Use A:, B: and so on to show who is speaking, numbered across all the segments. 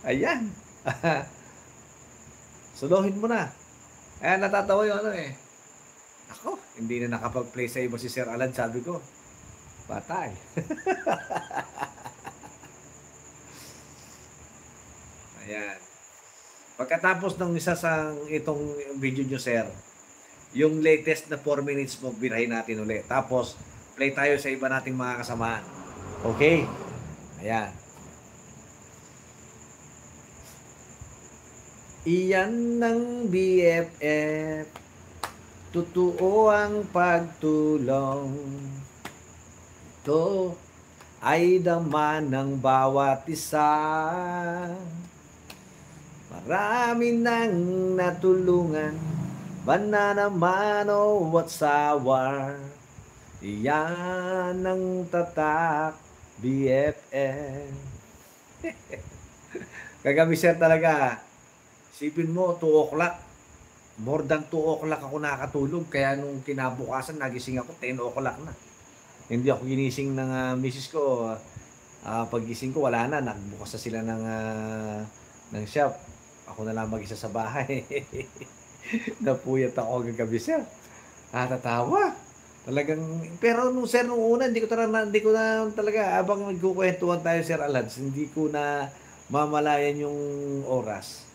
A: Ayan. Solohin mo na. Kaya natatawa yung ano eh. Ako, hindi na nakapag-play sa iba si Sir Alan, sabi ko. Patay. Ayan. Pagkatapos ng isa sa itong video nyo, Sir, yung latest na 4 minutes mo, birahin natin ulit. Tapos, play tayo sa iba nating mga kasamaan. Okay? Ayan. Iyan ng BFF, totoo ang pagtulong. Ito ay daman ng bawat isa. Marami nang natulungan, naman o watsawar. Iyan ang tatak BFF. Kagabi sir talaga, sipin mo 2 o'clock. More than 2 o'clock ako nakatulog. Kaya nung kinabukasan, nagising ako 10 o'clock na. Hindi ako ginising ng misis ko. Paggising ko, wala na. Nagbukas na sila ng shop. Ako na lang mag-isa sa bahay. Napuyat ako kagabi, sir. Natatawa. Talagang, pero nung sir, nung una, hindi ko na talaga, habang nagkukwentuhan tayo, Sir Alads, hindi ko na mamalayan yung oras.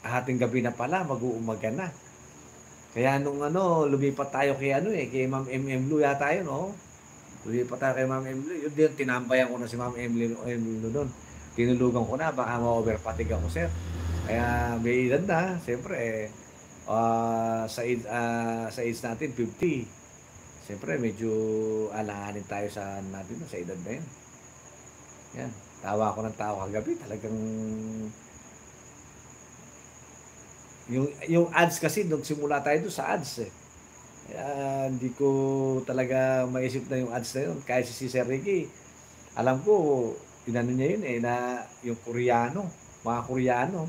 A: Hating gabi na pala, mag-uumaga na. Kaya nung lumipat tayo kay Ma'am Lu yata yun, no? Lumipat tayo kay Ma'am Lu. Yun din, tinambayan ko na si Ma'am Lu doon. Tinulugan ko na, baka ma-overfatigue ako, sir. Kaya may edad na, siyempre, sa age natin, 50. Siyempre, medyo alanganin tayo sa edad na yun. Yan, tawa ko ng tawa kagabi, talagang yung ads kasi, nung simula tayo doon sa ads eh. Kaya hindi ko talaga maisip na yung ads na yun. Kahit si Sir Ricky, alam ko, tinano niya yun eh, na yung Koreano, mga Koreano.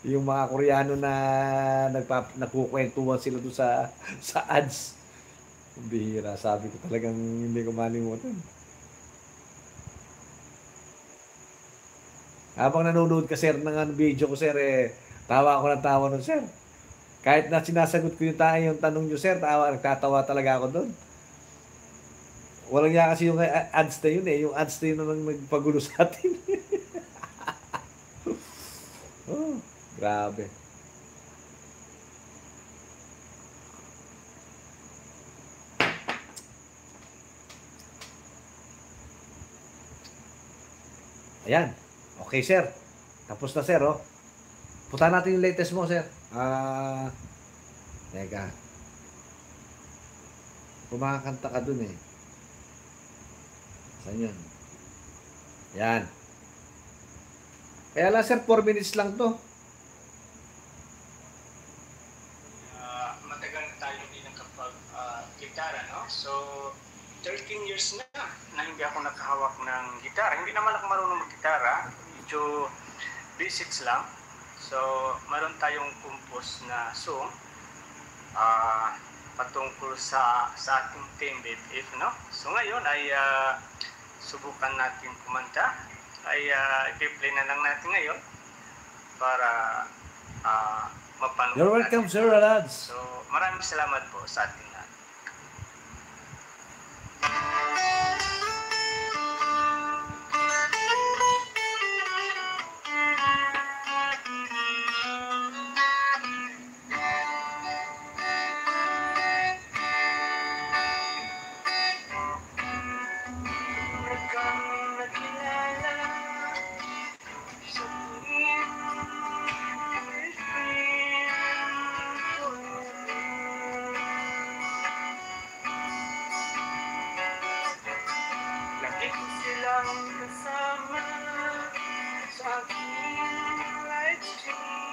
A: Yung mga Koreano na nagkukwentuhan sila doon sa ads. Bihira, sabi ko talagang hindi ko malimutan. Habang nanonood ka sir ng video ko sir tawa ako ng tawa nun sir. Kahit na sinasagot ko yung tanong nyo sir, nagtatawa talaga ako doon. Walang niya kasi yung ads na yun eh. Yung ads na yun na nagpagulo sa atin. Oh, grabe. Ayan. Okay, sir. Tapos na, sir, oh. Punta natin yung latest mo, sir. Teka. Kumakanta ka dun, eh. Saan yun? Ayan. Kaya lang, sir, 4 minutes lang to.
B: Matagal na tayo hindi nakapag-gitara, no? So, 13 years na hindi ako nakahawak ng gitara. Hindi naman ako marunong mag-gitara. Medyo basics lang. So, meron tayong compose na song patungkol sa ating team BFF, no? So, ngayon ay subukan natin kumanta. Ay i-play na lang natin ngayon para mapanood.
A: You're welcome,
B: natin.
A: Sir Alads.
B: So, maraming salamat po sa ating lahat. Lagi ko silang kasama sa aking live stream.